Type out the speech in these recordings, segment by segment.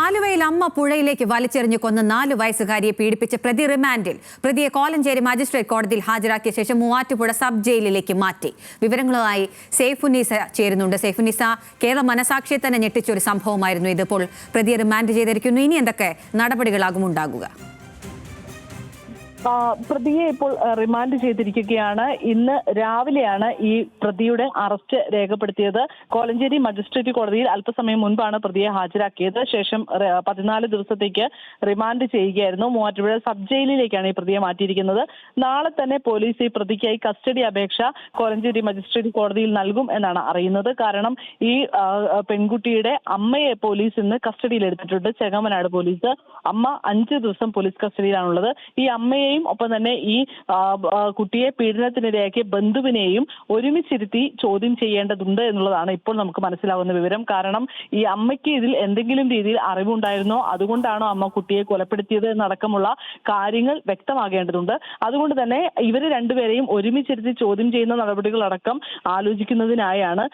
ആലുവയിൽ അമ്മ പുഴയിലേക്ക് വലിച്ചെറിഞ്ഞ് കൊന്ന 4 വയസ്സുകാരിയെ പീഡിപ്പിച്ച പ്രതി റിമാൻഡിൽ. പ്രതിയെ കോലഞ്ചേരി മജിസ്ട്രേറ്റ് കോടതിയിൽ ഹാജരാക്കിയ ശേഷം മൂവാറ്റുപുഴ സബ് ജയിലിലേക്ക് മാറ്റി. വിവരങ്ങളുമായി സൈഫുന്നീസ ചേരുന്നുണ്ട്. സൈഫുന്നീസ, കേരള മനസാക്ഷിയെ തന്നെ ഞെട്ടിച്ചൊരു സംഭവമായിരുന്നു ഇത്. ഇപ്പോൾ പ്രതിയെ റിമാൻഡ് ചെയ്തിരിക്കുന്നു. ഇനി എന്തൊക്കെ നടപടികളാകും ഉണ്ടാകുക? പ്രതിയെ ഇപ്പോൾ റിമാൻഡ് ചെയ്തിരിക്കുകയാണ്. ഇന്ന് രാവിലെയാണ് ഈ പ്രതിയുടെ അറസ്റ്റ് രേഖപ്പെടുത്തിയത്. കോലഞ്ചേരി മജിസ്ട്രേറ്റ് കോടതിയിൽ അല്പസമയം മുൻപാണ് പ്രതിയെ ഹാജരാക്കിയത്. ശേഷം 14 ദിവസത്തേക്ക് റിമാൻഡ് ചെയ്യുകയായിരുന്നു. മൂവാറ്റുപുഴ സബ് ജയിലിലേക്കാണ് ഈ പ്രതിയെ മാറ്റിയിരിക്കുന്നത്. നാളെ തന്നെ പോലീസ് ഈ പ്രതിക്കായി കസ്റ്റഡി അപേക്ഷ കോലഞ്ചേരി മജിസ്ട്രേറ്റ് കോടതിയിൽ നൽകും എന്നാണ് അറിയുന്നത്. കാരണം ഈ പെൺകുട്ടിയുടെ അമ്മയെ പോലീസ് ഇന്ന് കസ്റ്റഡിയിൽ എടുത്തിട്ടുണ്ട്. ചെങ്ങമനാട് പോലീസ്. അമ്മ 5 ദിവസം പോലീസ് കസ്റ്റഡിയിലാണുള്ളത്. ഈ അമ്മയെ ഒപ്പം തന്നെ ഈ കുട്ടിയെ പീഡനത്തിനിരയാക്കിയ ബന്ധുവിനെയും ഒരുമിച്ചിരുത്തി ചോദ്യം ചെയ്യേണ്ടതുണ്ട് എന്നുള്ളതാണ് ഇപ്പോൾ നമുക്ക് മനസ്സിലാവുന്ന വിവരം. കാരണം ഈ അമ്മയ്ക്ക് ഇതിൽ എന്തെങ്കിലും രീതിയിൽ അറിവുണ്ടായിരുന്നോ, അതുകൊണ്ടാണോ അമ്മ കുട്ടിയെ കൊലപ്പെടുത്തിയത് എന്നടക്കമുള്ള കാര്യങ്ങൾ വ്യക്തമാകേണ്ടതുണ്ട്. അതുകൊണ്ട് തന്നെ ഇവർ രണ്ടുപേരെയും ഒരുമിച്ചിരുത്തി ചോദ്യം ചെയ്യുന്ന നടപടികളടക്കം ആലോചിക്കുന്നതിനായാണ്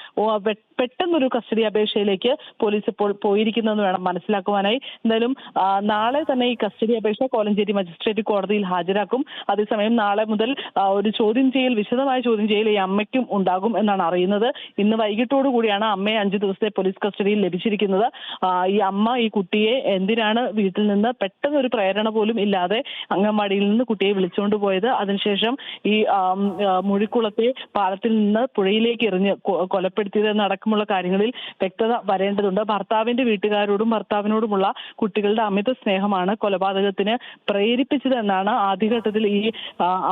പെട്ടെന്നൊരു കസ്റ്റഡി അപേക്ഷയിലേക്ക് പോലീസ് ഇപ്പോൾ പോയിരിക്കുന്നതെന്ന് വേണം മനസ്സിലാക്കുവാനായി. എന്തായാലും നാളെ തന്നെ ഈ കസ്റ്റഡി അപേക്ഷ കോലഞ്ചേരി മജിസ്ട്രേറ്റ് കോടതിയിൽ ഹാജരാക്കും. അതേസമയം നാളെ മുതൽ ഒരു ചോദ്യം ചെയ്യൽ, വിശദമായ ചോദ്യം ചെയ്യൽ ഈ അമ്മയ്ക്കും ഉണ്ടാകും എന്നാണ് അറിയുന്നത്. ഇന്ന് വൈകിട്ടോടു കൂടിയാണ് അമ്മയെ 5 ദിവസത്തെ പോലീസ് കസ്റ്റഡിയിൽ ലഭിച്ചിരിക്കുന്നത്. ഈ അമ്മ ഈ കുട്ടിയെ എന്തിനാണ് വീട്ടിൽ നിന്ന് പെട്ടെന്നൊരു പ്രേരണ പോലും ഇല്ലാതെ അംഗൻവാടിയിൽ നിന്ന് കുട്ടിയെ വിളിച്ചുകൊണ്ട് പോയത്, അതിനുശേഷം ഈ മുഴിക്കുളത്തെ പാലത്തിൽ നിന്ന് പുഴയിലേക്ക് എറിഞ്ഞ് കൊലപ്പെടുത്തിയത് എന്നടക്കമുള്ള കാര്യങ്ങളിൽ വ്യക്തത വരേണ്ടതുണ്ട്. ഭർത്താവിന്റെ വീട്ടുകാരോടും ഭർത്താവിനോടുമുള്ള കുട്ടികളുടെ അമിത സ്നേഹമാണ് കൊലപാതകത്തിന് പ്രേരിപ്പിച്ചത് എന്നാണ് ആദ്യഘട്ടത്തിൽ ഈ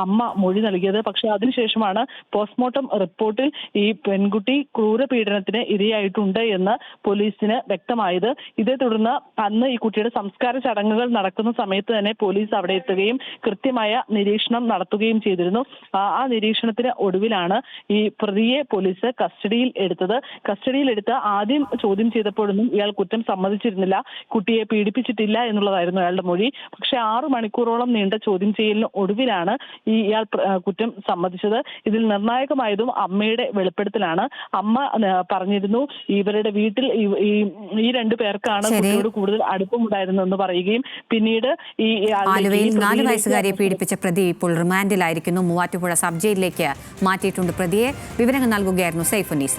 അമ്മ മൊഴി നൽകിയത്. പക്ഷെ അതിനുശേഷമാണ് പോസ്റ്റ്മോർട്ടം റിപ്പോർട്ടിൽ ഈ പെൺകുട്ടി ക്രൂരപീഡനത്തിന് ഇരയായിട്ടുണ്ട് എന്ന് പോലീസിന് വ്യക്തമായത്. ഇതേ തുടർന്ന് അന്ന് ഈ കുട്ടിയുടെ സംസ്കാര ചടങ്ങുകൾ നടക്കുന്ന സമയത്ത് തന്നെ പോലീസ് അവിടെ എത്തുകയും കൃത്യമായ നിരീക്ഷണം നടത്തുകയും ചെയ്തിരുന്നു. ആ നിരീക്ഷണത്തിന് ഒടുവിലാണ് ഈ പ്രതിയെ പോലീസ് കസ്റ്റഡിയിൽ എടുത്തത്. കസ്റ്റഡിയിൽ എടുത്ത് ആദ്യം ചോദ്യം ചെയ്തപ്പോഴൊന്നും ഇയാൾ കുറ്റം സമ്മതിച്ചിരുന്നില്ല. കുട്ടിയെ പീഡിപ്പിച്ചിട്ടില്ല എന്നുള്ളതായിരുന്നു അയാളുടെ മൊഴി. പക്ഷെ 6 മണിക്കൂറോളം നീണ്ട ചോദ്യം ചെയ്യലിന് ഒടുവിലാണ് ഇയാൾ കുറ്റം സമ്മതിച്ചത്. ഇതിൽ നിർണായകമായതും അമ്മയുടെ വെളിപ്പെടുത്തലാണ്. അമ്മ പറഞ്ഞിരുന്നു ഇവരുടെ വീട്ടിൽ ഈ 2 പേർക്കാണ് കുട്ടിയോട് കൂടുതൽ അടുപ്പമുണ്ടായിരുന്നെന്ന് പറയുകയും പിന്നീട് ഈ ആലുവയിൽ 4 വയസ്സുകാരിയെ പീഡിപ്പിച്ച പ്രതി ഇപ്പോൾ റിമാൻഡിലായിരിക്കുന്നു. മൂവാറ്റുപുഴ സബ് ജയിലിലേക്ക് മാറ്റിയിട്ടുണ്ട് പ്രതിയെ. വിവരങ്ങൾ നൽകുകയായിരുന്നു സൈഫുന്നീസ.